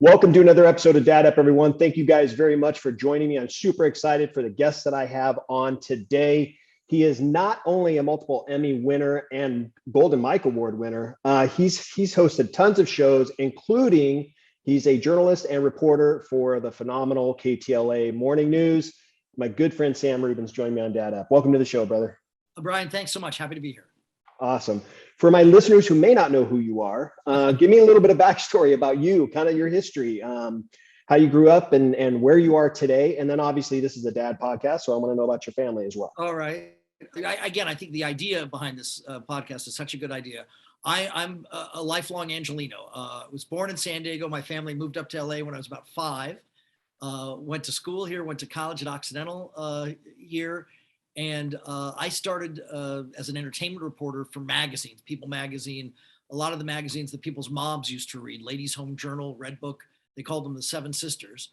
Welcome to another episode of Dad Up, everyone. Thank you guys very much for joining me. I'm super excited for the guest that I have on today. He is not only a multiple Emmy winner and Golden Mike Award winner, he's hosted tons of shows, including he's a journalist and reporter for the phenomenal KTLA Morning News. My good friend Sam Rubin's joined me on Dad Up. Welcome to the show, brother. Bryan, thanks so much. Happy to be here. Awesome. For my listeners who may not know who you are, give me a little bit of backstory about you, kind of your history, how you grew up and where you are today. And then obviously this is a dad podcast, so I want to know about your family as well. All right. I think the idea behind this podcast is such a good idea. I'm a lifelong Angelino. Was born in San Diego. My family moved up to LA when I was about 5. Went to school here, went to college at Occidental here. And I started as an entertainment reporter for magazines, People Magazine, a lot of the magazines that people's moms used to read, Ladies' Home Journal, Red Book, they called them the Seven Sisters.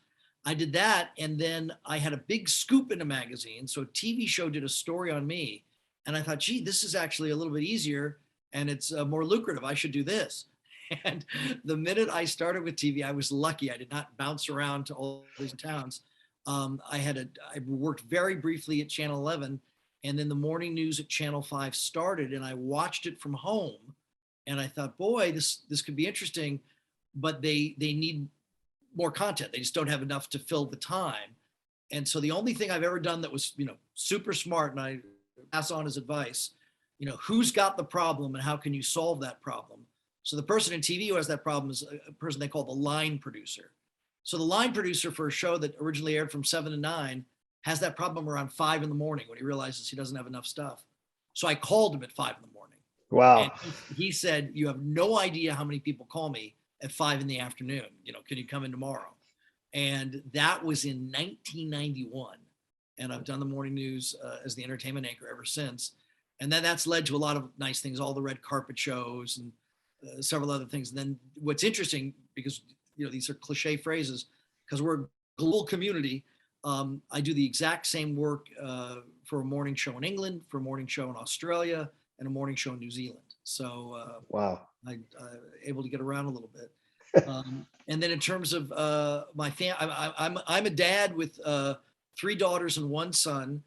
I did that, and then I had a big scoop in a magazine, so a TV show did a story on me, and I thought, gee, this is actually a little bit easier, and it's more lucrative, I should do this. And the minute I started with TV, I was lucky. I did not bounce around to all these towns. I worked very briefly at Channel 11, and then the morning news at Channel 5 started, and I watched it from home, and I thought, boy, this could be interesting, but they need more content. They just don't have enough to fill the time. And so the only thing I've ever done that was, super smart, and I pass on as advice, who's got the problem and how can you solve that problem? So the person in TV who has that problem is a person they call the line producer. So the line producer for a show that originally aired from 7 to 9 has that problem around 5 in the morning when he realizes he doesn't have enough stuff. So I called him at 5 in the morning. Wow. And he said, you have no idea how many people call me at 5 in the afternoon. Can you come in tomorrow? And that was in 1991. And I've done the morning news as the entertainment anchor ever since. And then that's led to a lot of nice things, all the red carpet shows and several other things. And then what's interesting, because these are cliche phrases, because we're a global community. I do the exact same work for a morning show in England, for a morning show in Australia, and a morning show in New Zealand. So wow, I'm able to get around a little bit. And then in terms of my family, I'm a dad with 3 daughters and 1 son,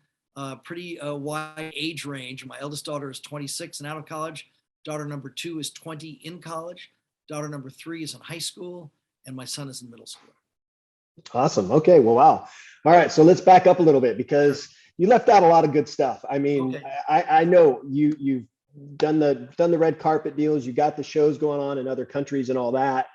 pretty wide age range. My eldest daughter is 26 and out of college. Daughter number 2 is 20 in college. Daughter number 3 is in high school. And my son is in middle school. Awesome. Okay. Well, wow. All right. So let's back up a little bit because you left out a lot of good stuff. I mean, okay. I know you've done the red carpet deals. You got the shows going on in other countries and all that.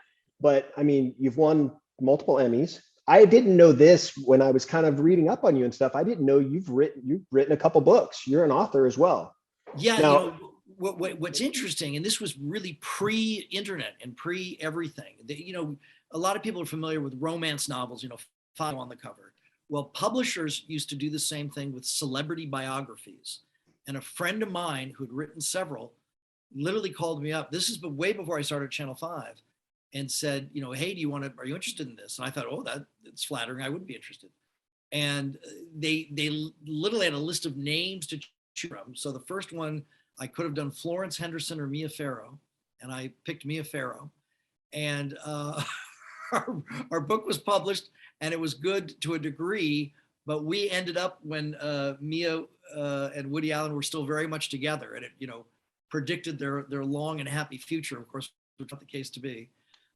But I mean, you've won multiple Emmys. I didn't know this when I was kind of reading up on you and stuff. I didn't know you've written a couple books. You're an author as well. Yeah. Now, what's interesting, and this was really pre-internet and pre-everything. A lot of people are familiar with romance novels, photo on the cover. Well, publishers used to do the same thing with celebrity biographies. And a friend of mine who had written several literally called me up. This is way before I started Channel 5 and said, hey, are you interested in this? And I thought, oh, that's flattering. I would be interested. And they literally had a list of names to choose from. So the first one, I could have done Florence Henderson or Mia Farrow, and I picked Mia Farrow. And our book was published, and it was good to a degree, but we ended up when Mia and Woody Allen were still very much together, and it predicted their long and happy future. Of course, which was not the case to be.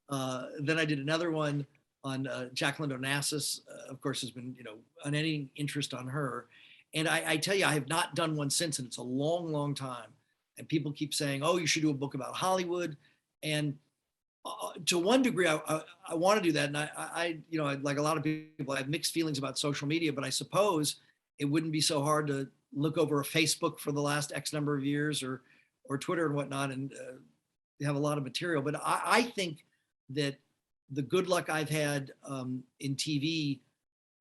Then I did another one on Jacqueline Onassis. Of course, has been unending interest on her. And I tell you, I have not done one since, and it's a long, long time. And people keep saying, oh, you should do a book about Hollywood. And to one degree, I want to do that. And I like a lot of people, I have mixed feelings about social media, but I suppose it wouldn't be so hard to look over a Facebook for the last X number of years or Twitter and whatnot, and have a lot of material. But I think that the good luck I've had in TV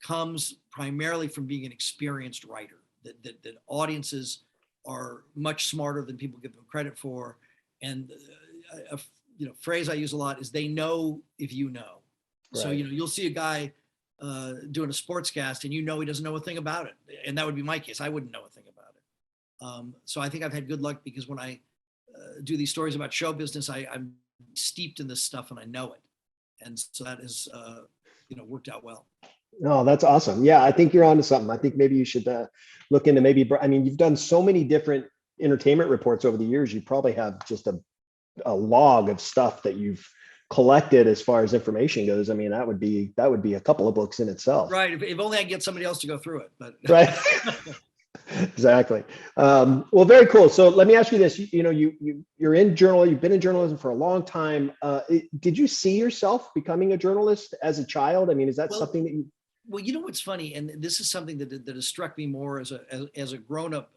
comes primarily from being an experienced writer, that audiences are much smarter than people give them credit for. And a phrase I use a lot is they know if you know. Right. So, you'll see a guy doing a sportscast and he doesn't know a thing about it. And that would be my case. I wouldn't know a thing about it. So I think I've had good luck because when I do these stories about show business, I'm steeped in this stuff and I know it. And so that has, worked out well. Oh, that's awesome. Yeah, I think you're onto something. I think maybe you should look into I mean, you've done so many different entertainment reports over the years. You probably have just a log of stuff that you've collected as far as information goes. I mean, that would be a couple of books in itself. Right. If only I could get somebody else to go through it, but right. Exactly. Well, very cool. So let me ask you this. You're in journalism. You've been in journalism for a long time. Did you see yourself becoming a journalist as a child? I mean, is that something that you? Well, you know what's funny, and this is something that has struck me more as a grown-up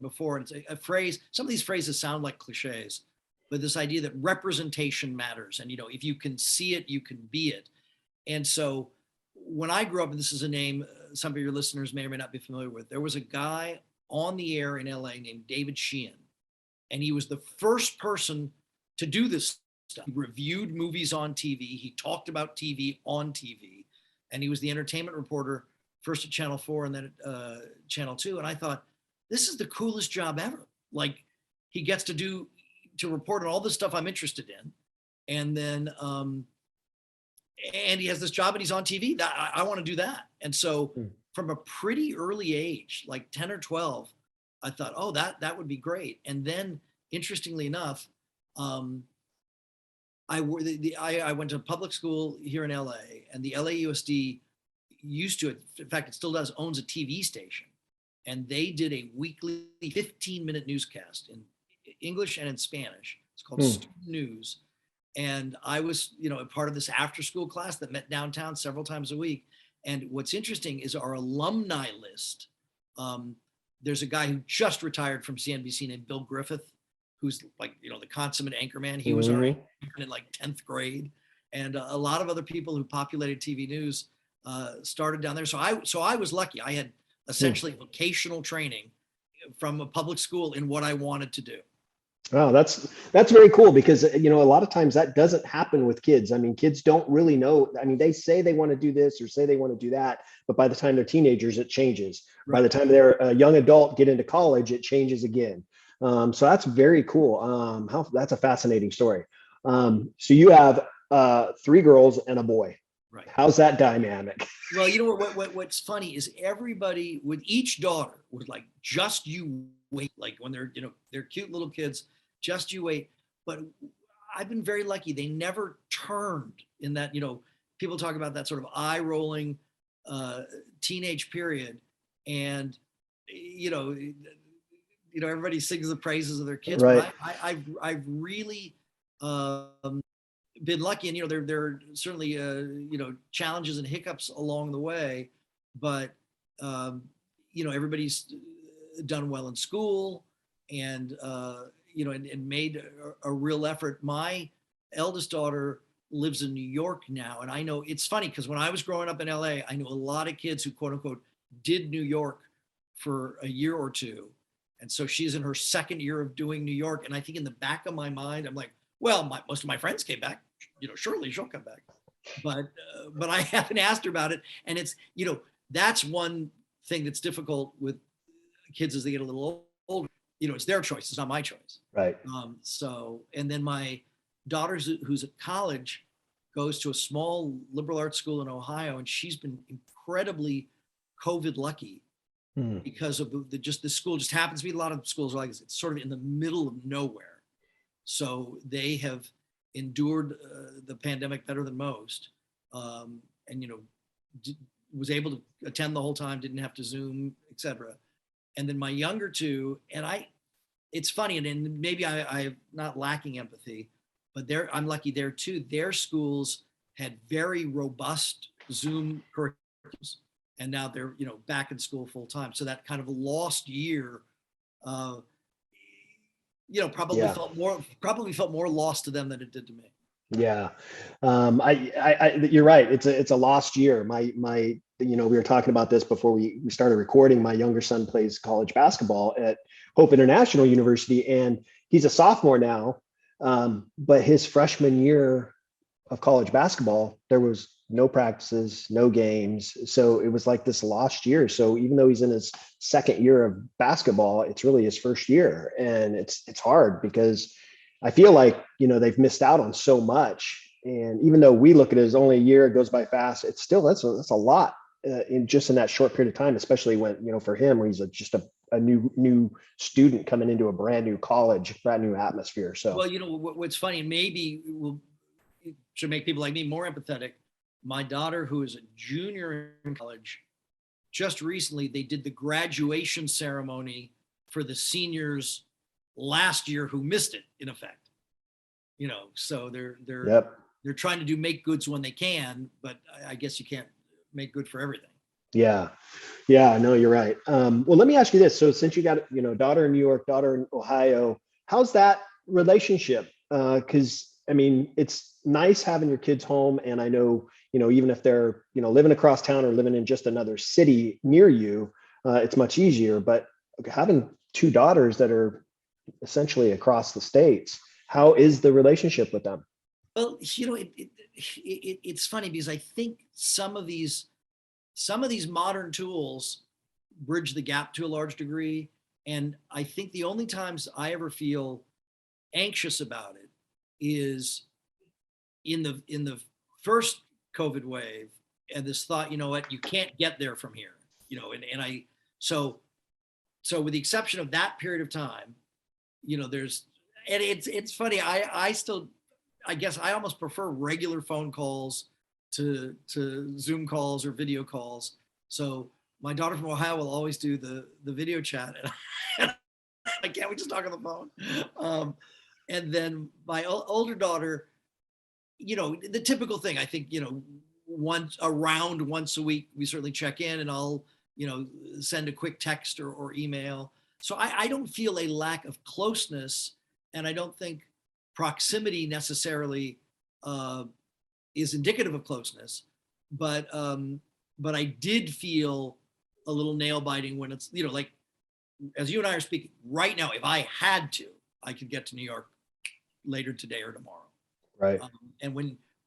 before. And it's a phrase. Some of these phrases sound like cliches, but this idea that representation matters, and if you can see it, you can be it. And so when I grew up, and this is a name some of your listeners may or may not be familiar with, there was a guy on the air in LA named David Sheehan, and he was the first person to do this stuff. He reviewed movies on TV. He talked about TV on TV, and he was the entertainment reporter first at Channel 4 and then at Channel 2. And I thought, this is the coolest job ever. Like, he gets to report on all the stuff I'm interested in. And then, and he has this job and he's on TV. I want to do that. And so from a pretty early age, like 10 or 12, I thought, oh, that would be great. And then interestingly enough, I went to public school here in LA, and the LAUSD used to, in fact, it still does, owns a TV station. And they did a weekly 15-minute newscast in English and in Spanish. It's called Student News. And I was, a part of this after-school class that met downtown several times a week. And what's interesting is our alumni list. There's a guy who just retired from CNBC named Bill Griffith, who's like, the consummate anchorman. He was our intern in like 10th grade. And a lot of other people who populated TV news started down there. So I was lucky. I had essentially vocational training from a public school in what I wanted to do. Oh, that's very cool, because a lot of times that doesn't happen with kids. I mean, kids don't really know. I mean, they say they want to do this or say they want to do that, but by the time they're teenagers, it changes. Right. By the time they're a young adult, get into college, it changes again. So that's very cool. That's a fascinating story. So you have 3 girls and a boy. Right. How's that dynamic? Well, what's funny is everybody with each daughter was like, just you wait. Like when they're cute little kids, just you wait. But I've been very lucky. They never turned in that, people talk about that sort of eye rolling teenage period. And, everybody sings the praises of their kids. Right. But I've really been lucky, and there are certainly challenges and hiccups along the way, but everybody's done well in school, and and made a real effort. My eldest daughter lives in New York now, and I know it's funny because when I was growing up in LA, I knew a lot of kids who quote unquote did New York for a year or two, and so she's in her second year of doing New York, and I think in the back of my mind, I'm like, well, most of my friends came back. Surely she'll come back. But I haven't asked her about it. And it's, that's one thing that's difficult with kids as they get a little older. It's their choice. It's not my choice. Right. And then my daughter, who's at college, goes to a small liberal arts school in Ohio, and she's been incredibly COVID lucky because of the school just happens to be, a lot of schools are like this. It's sort of in the middle of nowhere. So they have endured the pandemic better than most, and was able to attend the whole time, didn't have to Zoom, etc. And then my younger two, and it's funny, and maybe I'm not lacking empathy, but I'm lucky there too. Their schools had very robust Zoom curriculums, and now they're back in school full time. So that kind of lost year, probably felt more lost to them than it did to me. Yeah. You're right. It's a lost year. We were talking about this before we started recording. My younger son plays college basketball at Hope International University, and he's a sophomore now. But his freshman year of college basketball, there was no practices, no games. So it was like this lost year. So even though he's in his second year of basketball, it's really his first year. And it's hard because I feel like, they've missed out on so much And even though we look at it as only a year, it goes by fast. It's still, that's a lot in just in that short period of time, especially when, for him, where he's just a new student coming into a brand new college, brand new atmosphere. So, well, what's funny, maybe it should make people like me more empathetic. My daughter, who is a junior in college, just recently, they did the graduation ceremony for the seniors last year who missed it, in effect. So they're trying to make goods when they can, but I guess you can't make good for everything. Yeah. No, you're right. Well, let me ask you this. So since you got, daughter in New York, daughter in Ohio, how's that relationship? Because I mean, it's nice having your kids home. And I know, even if they're, living across town or living in just another city near you, it's much easier. But having two daughters that are essentially across the states, how is the relationship with them? Well, it's funny because I think some of these modern tools bridge the gap to a large degree. And I think the only times I ever feel anxious about it is in the first COVID wave, and this thought, you can't get there from here, so with the exception of that period of time, it's funny. I guess I almost prefer regular phone calls to Zoom calls or video calls. So my daughter from Ohio will always do the video chat, and can't we just talk on the phone? And then my older daughter, the typical thing, I think, once a week, we certainly check in, and I'll, send a quick text or email. So I don't feel a lack of closeness, and I don't think proximity necessarily is indicative of closeness, but I did feel a little nail biting when it's, like, as you and I are speaking right now, if I had to, I could get to New York later today or tomorrow. Right. And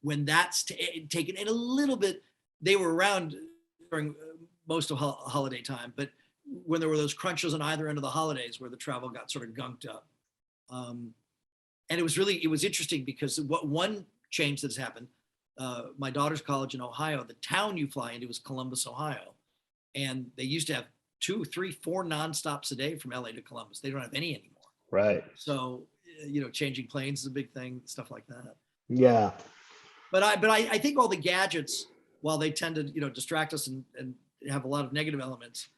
when that's taken in a little bit, they were around during most of holiday time, but when there were those crunches on either end of the holidays where the travel got sort of gunked up. And it was interesting because one change that's happened, my daughter's college in Ohio, the town you fly into is Columbus, Ohio. And they used to have 2, 3, 4 nonstops a day from LA to Columbus. They don't have any anymore. Right. So, changing planes is a big thing, stuff like that. Yeah. But I think all the gadgets, while they tend to, distract us and have a lot of negative elements,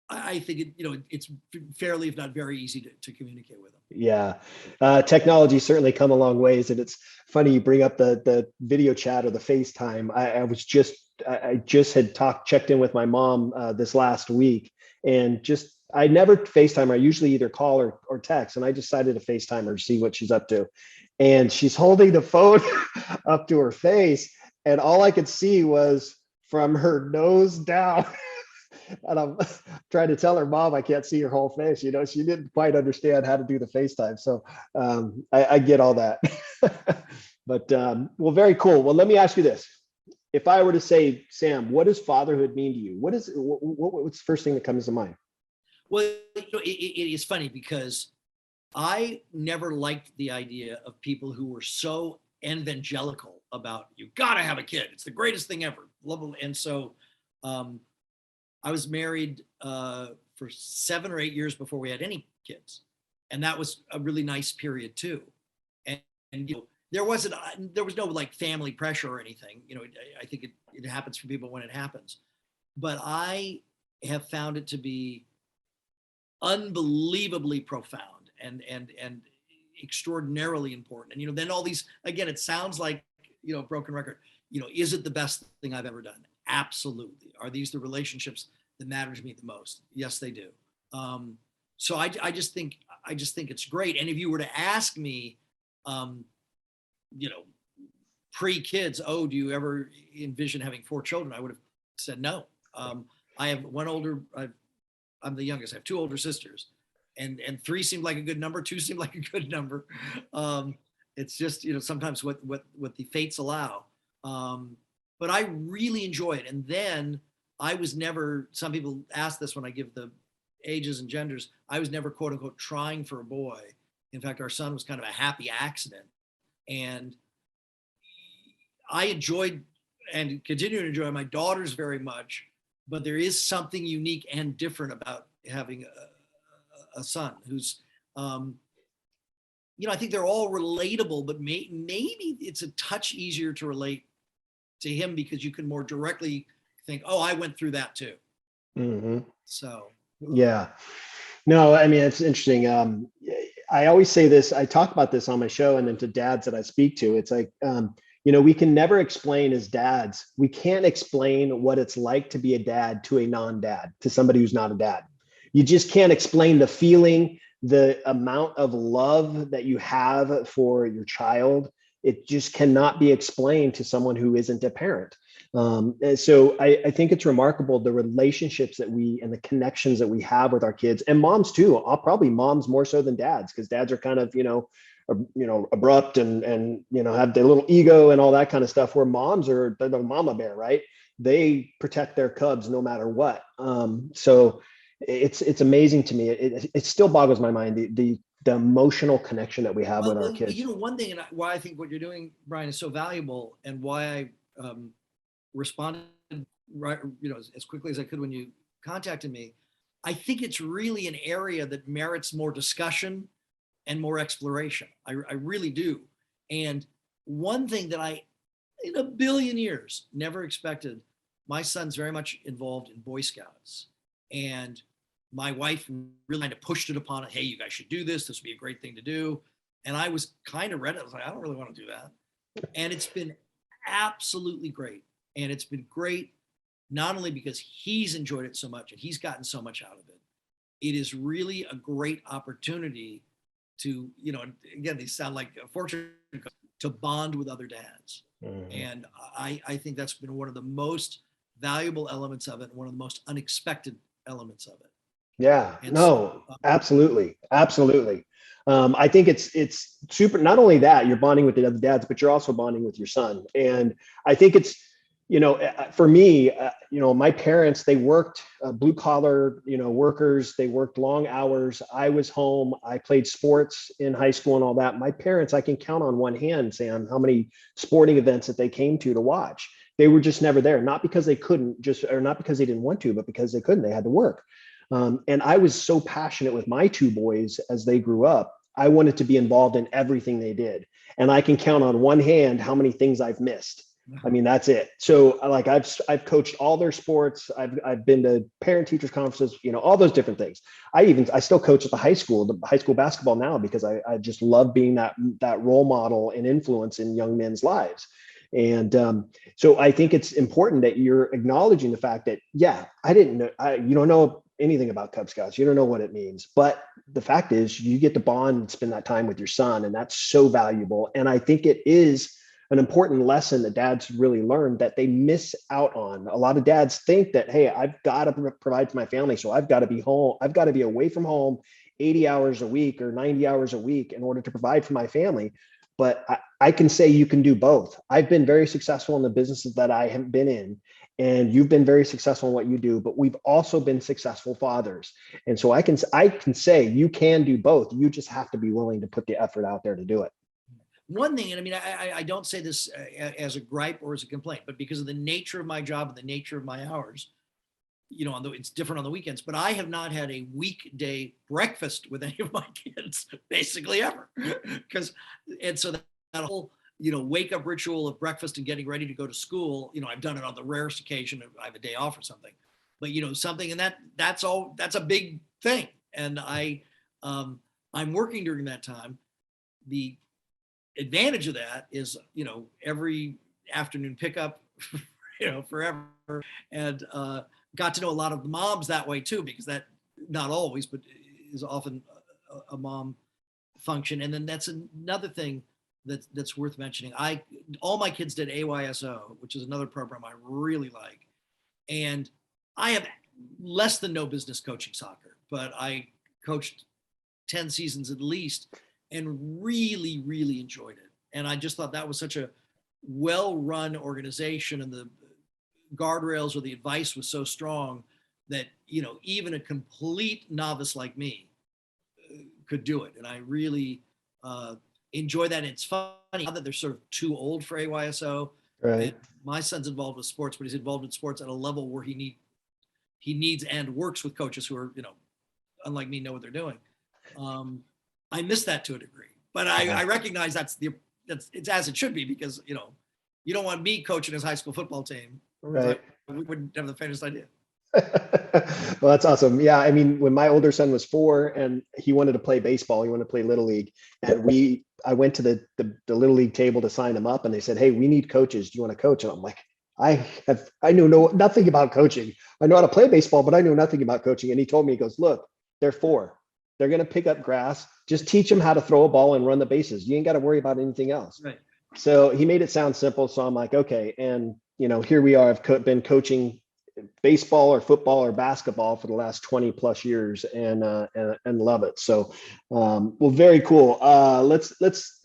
I think it's fairly, if not very easy to communicate with them. Yeah. Technology certainly come a long ways. And it's funny you bring up the video chat or the FaceTime. I just had checked in with my mom this last week, and I never FaceTime her. I usually either call or text, and I decided to FaceTime her to see what she's up to. And she's holding the phone up to her face, and all I could see was from her nose down. And I'm trying to tell her, Mom, I can't see your whole face. She didn't quite understand how to do the FaceTime. So I get all that. But well, very cool. Well, let me ask you this. If I were to say, Sam, what does fatherhood mean to you? What's the first thing that comes to mind? Well, it is funny because I never liked the idea of people who were so evangelical about, you got to have a kid. It's the greatest thing ever. And so I was married for 7 or 8 years before we had any kids. And that was a really nice period too. And there was no like family pressure or anything. I think it happens for people when it happens. But I have found it to be unbelievably profound and extraordinarily important. And then all these, again, it sounds like broken record. Is it the best thing I've ever done? Absolutely. Are these the relationships that matter to me the most? Yes, they do. So I just think it's great. And if you were to ask me, pre-kids, do you ever envision having 4 children? I would have said no. I have I'm the youngest. I have 2 older sisters, and 3 seemed like a good number. 2 seemed like a good number. It's just, sometimes what the fates allow. But I really enjoy it. And then I was never, some people ask this when I give the ages and genders, I was never, quote unquote, trying for a boy. In fact, our son was kind of a happy accident. And I enjoyed and continue to enjoy my daughters very much, but there is something unique and different about having a son who's, I think they're all relatable, but maybe it's a touch easier to relate to him because you can more directly think, oh, I went through that too. Mm-hmm. So. Yeah. No, I mean, it's interesting. I always say this, I talk about this on my show and then to dads that I speak to, it's like, we can never explain as dads, we can't explain what it's like to be a dad to a non-dad, to somebody who's not a dad. You just can't explain the feeling, the amount of love that you have for your child. It just cannot be explained to someone who isn't a parent. And so I think it's remarkable the relationships that we and the connections that we have with our kids and moms too. Probably moms more so than dads, because dads are kind of abrupt and have their little ego and all that kind of stuff. Where moms are the mama bear, right? They protect their cubs no matter what. So it's amazing to me. It still boggles my mind the emotional connection that we have with our kids. One thing, and why I think what you're doing, Bryan, is so valuable, and why I responded right, as quickly as I could when you contacted me. I think it's really an area that merits more discussion and more exploration. I really do. And one thing that I, in a billion years, never expected. My son's very much involved in Boy Scouts, and my wife really kind of pushed it upon it. Hey, you guys should do this. This would be a great thing to do. And I was kind of ready. I was like, I don't really want to do that. And it's been absolutely great. And it's been great, not only because he's enjoyed it so much and he's gotten so much out of it. It is really a great opportunity to, again, these sound like a fortune, to bond with other dads. Mm-hmm. And I think that's been one of the most valuable elements of it, and one of the most unexpected elements of it. Yeah, absolutely. Absolutely. I think it's super, not only that you're bonding with the other dads, but you're also bonding with your son. And I think it's, for me, my parents, they worked blue collar, workers, they worked long hours. I was home. I played sports in high school and all that. My parents, I can count on one hand, Sam, how many sporting events that they came to watch. They were just never there, not because they couldn't or not because they didn't want to, but because they couldn't, they had to work. And I was so passionate with my two boys as they grew up. I wanted to be involved in everything they did. And I can count on one hand how many things I've missed. I mean, that's it. So like I've coached all their sports. I've been to parent teachers conferences, all those different things. I still coach at the high school basketball now, because I just love being that role model and influence in young men's lives. And so I think it's important that you're acknowledging the fact that, yeah, I didn't know, you don't know anything about Cub Scouts. You don't know what it means, but the fact is you get to bond and spend that time with your son. And that's so valuable. And I think it is an important lesson that dads really learn that they miss out on. A lot of dads think that, hey, I've got to provide for my family, so I've got to be home. I've got to be away from home 80 hours a week or 90 hours a week in order to provide for my family. But I can say you can do both. I've been very successful in the businesses that I have been in, and you've been very successful in what you do, but we've also been successful fathers. And so I can say you can do both. You just have to be willing to put the effort out there to do it. One thing, and I mean, I don't say this as a gripe or as a complaint, but because of the nature of my job and the nature of my hours, it's different on the weekends, but I have not had a weekday breakfast with any of my kids basically ever. So that whole, wake up ritual of breakfast and getting ready to go to school, I've done it on the rarest occasion if I have a day off or something, but something, and that's a big thing. And I'm working during that time. The advantage of that is, every afternoon pickup, forever, and got to know a lot of the moms that way too, because that, not always, but is often a mom function. And then that's another thing that's worth mentioning. All my kids did AYSO, which is another program I really like. And I have less than no business coaching soccer, but I coached 10 seasons at least, and really, really enjoyed it. And I just thought that was such a well-run organization, and the guardrails or the advice was so strong that, even a complete novice like me could do it. And I really enjoy that. And it's funny now that they're sort of too old for AYSO. Right. And my son's involved with sports, but he's involved in sports at a level where he needs and works with coaches who are, unlike me, know what they're doing. I miss that to a degree, but I recognize it's as it should be, because, you don't want me coaching his high school football team. Right. We wouldn't have the faintest idea. Well, that's awesome. Yeah. I mean, when my older son was 4 and he wanted to play baseball, he wanted to play Little League. And I went to the Little League table to sign him up, and they said, "Hey, we need coaches. Do you want to coach?" And I'm like, I knew nothing about coaching. I know how to play baseball, but I knew nothing about coaching. And he told me, he goes, "Look, they're 4. They're going to pick up grass. Just teach them how to throw a ball and run the bases. You ain't got to worry about anything else." Right. So he made it sound simple. So I'm like, okay. And, here we are. I've been coaching baseball or football or basketball for the last 20 plus years and love it. So, well, very cool. Let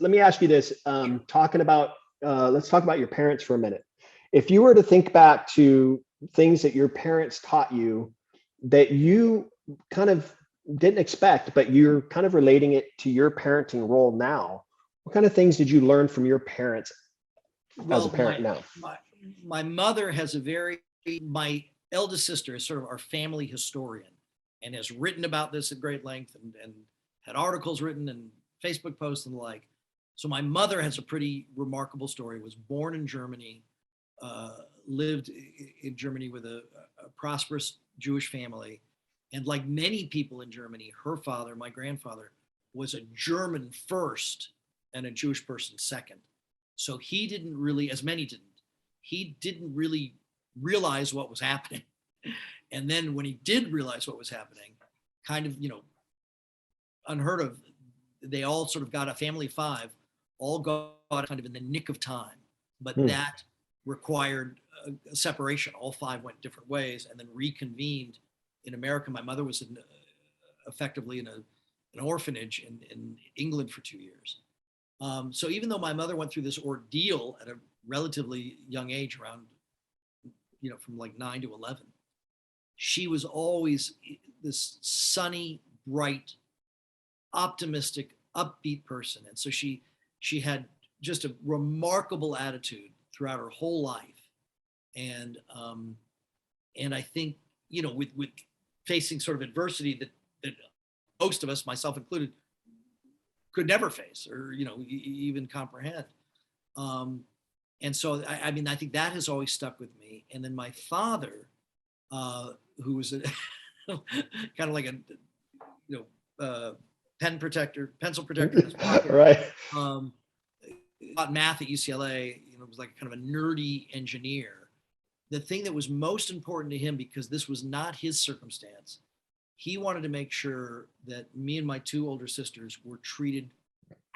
me ask you this. Let's talk about your parents for a minute. If you were to think back to things that your parents taught you that you kind of didn't expect, but you're kind of relating it to your parenting role now, what kind of things did you learn from your parents as a parent now? My mother has my eldest sister is sort of our family historian and has written about this at great length and had articles written and Facebook posts and the like. So my mother has a pretty remarkable story, was born in Germany, lived in Germany with a prosperous Jewish family. And like many people in Germany, her father, my grandfather, was a German first and a Jewish person second. So he didn't really, as many didn't, he didn't really realize what was happening. And then when he did realize what was happening, kind of, unheard of, they all sort of got a family of 5, all got kind of in the nick of time. But that required a separation. All 5 went different ways and then reconvened in America. My mother was effectively in an orphanage in England for 2 years. So even though my mother went through this ordeal at a relatively young age, around, from like 9 to 11, she was always this sunny, bright, optimistic, upbeat person. And so she had just a remarkable attitude throughout her whole life. And I think, with facing sort of adversity that most of us, myself included, could never face or, even comprehend. And so, I think that has always stuck with me. And then my father, who was kind of like a pencil protector in his pocket. Right. Taught math at UCLA, was like kind of a nerdy engineer. The thing that was most important to him, because this was not his circumstance, he wanted to make sure that me and my 2 older sisters were treated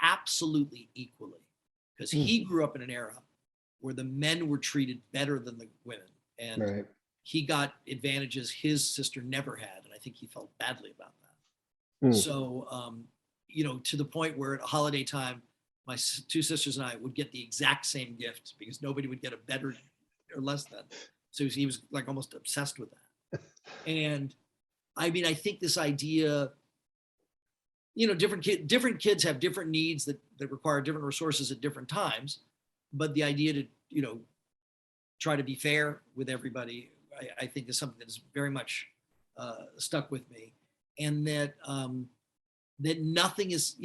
absolutely equally, because he grew up in an era where the men were treated better than the women. And he got advantages his sister never had. And I think he felt badly about that. So, to the point where at holiday time, my 2 sisters and I would get the exact same gift because nobody would get a better or less than. So he was like almost obsessed with that. And I think this idea, different kids have different needs that require different resources at different times. But the idea to, try to be fair with everybody, I think is something that's very much stuck with me. And that that nothing is,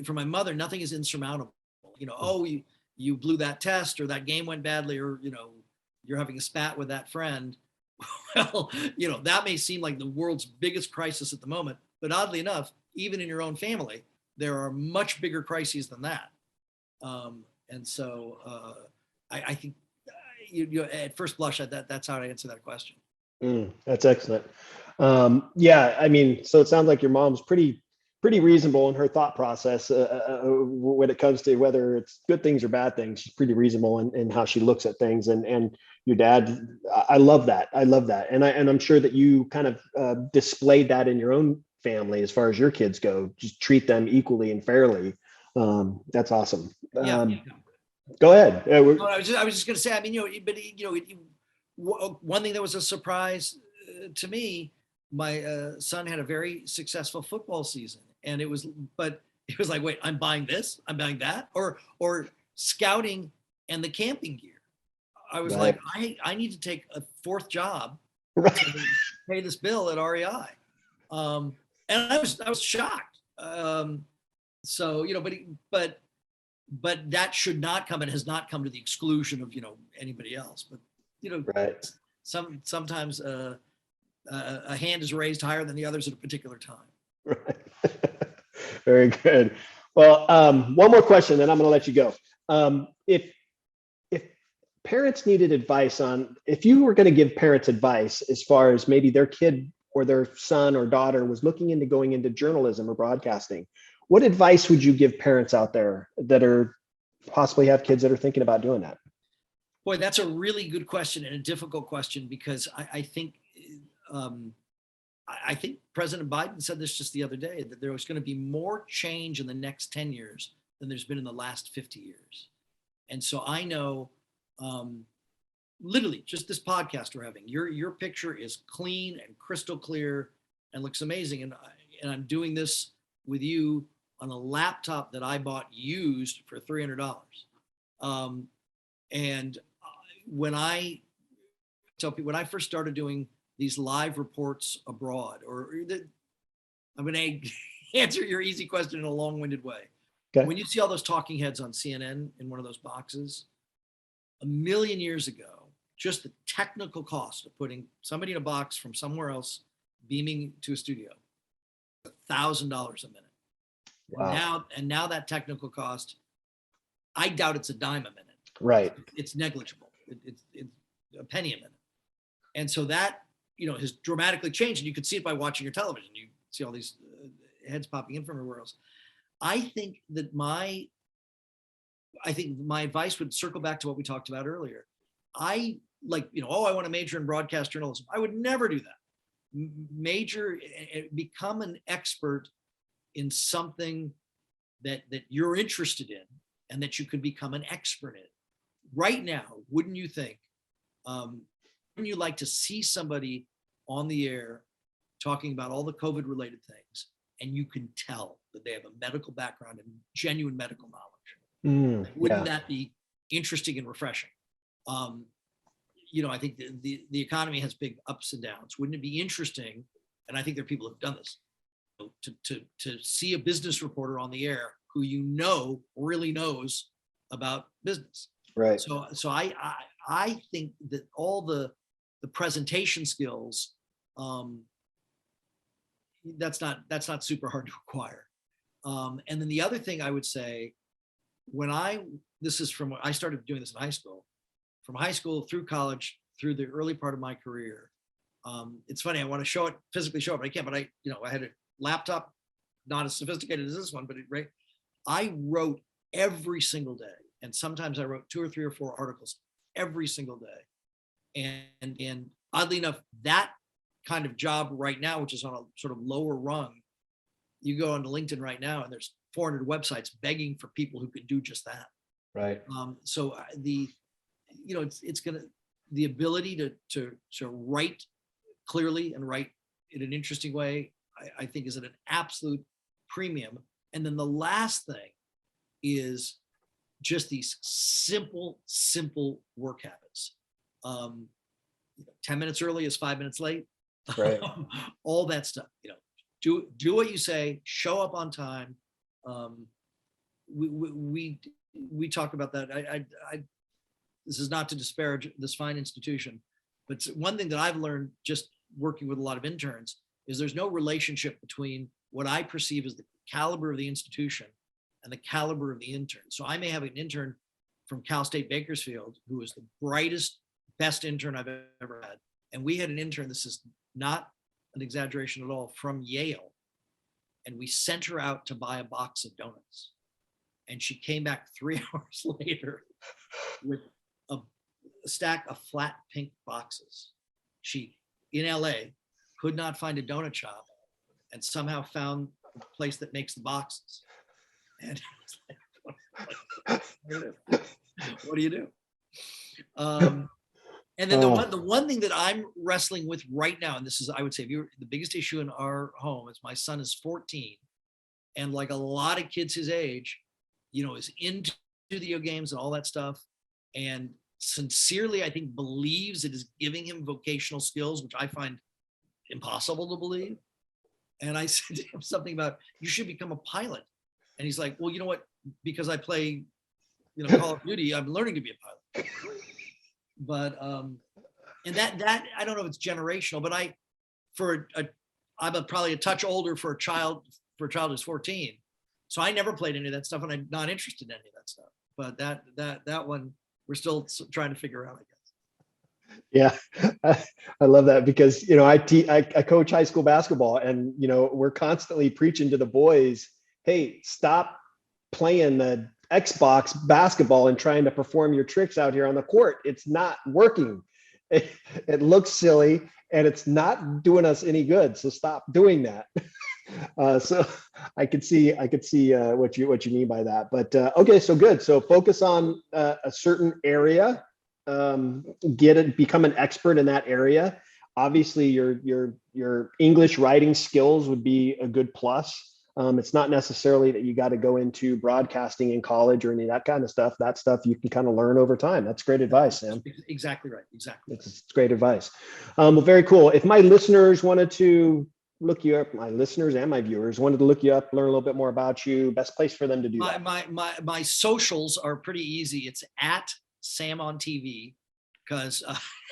for my mother, nothing is insurmountable. Oh, you blew that test, or that game went badly, or, you're having a spat with that friend. Well, that may seem like the world's biggest crisis at the moment, but oddly enough, even in your own family, there are much bigger crises than that. And so I think at first blush, that's how I answer that question. That's excellent. Yeah, so it sounds like your mom's pretty reasonable in her thought process when it comes to whether it's good things or bad things. She's pretty reasonable in how she looks at things. And your dad, I love that. And I'm sure that you kind of displayed that in your own family as far as your kids go. Just treat them equally and fairly. That's awesome. Go ahead. I was just going to say, one thing that was a surprise to me, my son had a very successful football season, and but It was like, wait, I'm buying this, I'm buying that, or scouting and the camping gear. I was Right. like, I need to take a fourth job Right. to pay this bill at REI. And I was shocked. So, you know, but that should not come and has not come to the exclusion of, you know, anybody else. But, you know, Right. sometimes a hand is raised higher than the others at a particular time. Right. Very good. Well, one more question, then I'm going to let you go. If parents needed advice on, if you were going to give parents advice as far as maybe their kid or their son or daughter was looking into going into journalism or broadcasting, what advice would you give parents out there that are possibly have kids that are thinking about doing that? Boy, that's a really good question and a difficult question, because I think President Biden said this just the other day, that there was going to be more change in the next 10 years than there's been in the last 50 years. And so I know, literally just this podcast we're having, your picture is clean and crystal clear and looks amazing. And I'm doing this with you on a laptop that I bought used for $300. And when I tell people, when I first started doing these live reports abroad, I'm going to answer your easy question in a long-winded way. Okay. When you see all those talking heads on CNN in one of those boxes, a million years ago, just the technical cost of putting somebody in a box from somewhere else, beaming to a studio, $1,000 a minute. Wow. And now that technical cost, I doubt it's a dime a minute. Right. It's negligible. It's a penny a minute. And so that, you know, has dramatically changed. And you can see it by watching your television. You see all these heads popping in from everywhere else. I think my advice would circle back to what we talked about earlier. I want to major in broadcast journalism. I would never do that. Major, become an expert in something that you're interested in and that you could become an expert in. Right now, wouldn't you think, wouldn't you like to see somebody on the air talking about all the COVID related things, and you can tell that they have a medical background and genuine medical knowledge? Wouldn't that be interesting and refreshing? You know, I think the economy has big ups and downs. Wouldn't it be interesting? And I think there are people who've done this, to see a business reporter on the air who, you know, really knows about business. Right. So I think that all the presentation skills, that's not super hard to acquire. And then the other thing I would say, this is from, I started doing this in high school, from high school through college, through the early part of my career. It's funny, I want to physically show it, but I can't. But I had a laptop, not as sophisticated as this one, but I wrote every single day. And sometimes I wrote 2 or 3 or 4 articles every single day. And oddly enough, that kind of job right now, which is on a sort of lower rung, you go onto LinkedIn right now and there's 400 websites begging for people who could do just that. Right. So it's gonna, the ability to write clearly and write in an interesting way, I think is at an absolute premium. And then the last thing is just these simple work habits. 10 minutes early is 5 minutes late. Right. All that stuff, do what you say, show up on time. We talk about that. This is not to disparage this fine institution, but one thing that I've learned just working with a lot of interns is there's no relationship between what I perceive as the caliber of the institution and the caliber of the intern. So I may have an intern from Cal State Bakersfield who is the brightest, best intern I've ever had. And we had an intern, this is not an exaggeration at all, from Yale. And we sent her out to buy a box of donuts. And she came back 3 hours later with a stack of flat pink boxes. She, in LA, could not find a donut shop and somehow found a place that makes the boxes. And what do you do? And then the one thing that I'm wrestling with right now, and this is, I would say, the biggest issue in our home is my son is 14 And like a lot of kids his age, is into video games and all that stuff. And sincerely, I think, believes it is giving him vocational skills, which I find impossible to believe. And I said to him something about, you should become a pilot. And he's like, well, you know what? Because I play, Call of Duty, I'm learning to be a pilot. But, and that I don't know if it's generational, but I'm probably a touch older for a child who's 14. So I never played any of that stuff, and I'm not interested in any of that stuff. But that one, we're still trying to figure out, I guess. Yeah, I love that because, I coach high school basketball, and, we're constantly preaching to the boys, hey, stop playing the Xbox basketball and trying to perform your tricks out here on the court. It's not working. It looks silly and it's not doing us any good. So stop doing that. So I could see what you mean by that. But okay, so good. So focus on a certain area, become an expert in that area. Obviously, your English writing skills would be a good plus. It's not necessarily that you got to go into broadcasting in college or any of that kind of stuff. That stuff you can kind of learn over time. That's great advice, Sam. Exactly right. Exactly. It's great advice. Well, very cool. If my listeners wanted to look you up, my listeners and my viewers wanted to look you up, learn a little bit more about you, best place for them to do that. My socials are pretty easy. It's at Sam on TV, because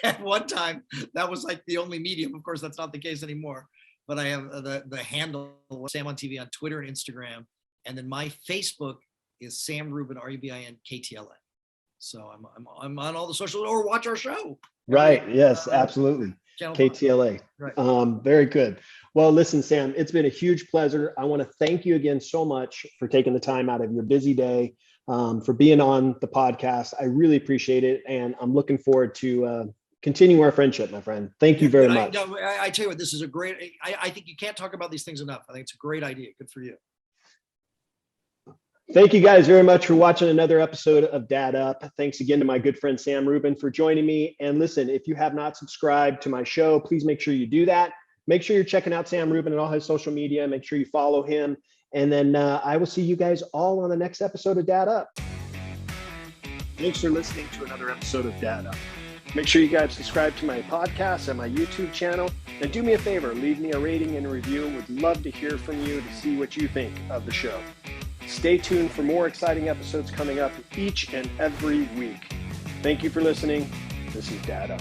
at one time that was like the only medium. Of course, that's not the case anymore. But I have the handle Sam on TV on Twitter and Instagram, and then my Facebook is Sam Rubin, Rubin, KTLA. So I'm on all the social, or watch our show. Right. Yes, absolutely. KTLA. Right. Very good. Well, listen, Sam, it's been a huge pleasure. I want to thank you again so much for taking the time out of your busy day, for being on the podcast. I really appreciate it, and I'm looking forward to continue our friendship, my friend. Thank you very much. I tell you what, this is a great, I think you can't talk about these things enough. I think it's a great idea. Good for you. Thank you guys very much for watching another episode of Dad Up. Thanks again to my good friend, Sam Rubin, for joining me. And listen, if you have not subscribed to my show, please make sure you do that. Make sure you're checking out Sam Rubin and all his social media. Make sure you follow him. And then I will see you guys all on the next episode of Dad Up. Thanks for listening to another episode of Dad Up. Make sure you guys subscribe to my podcast and my YouTube channel. And do me a favor, leave me a rating and a review. Would love to hear from you to see what you think of the show. Stay tuned for more exciting episodes coming up each and every week. Thank you for listening. This is Dad Up.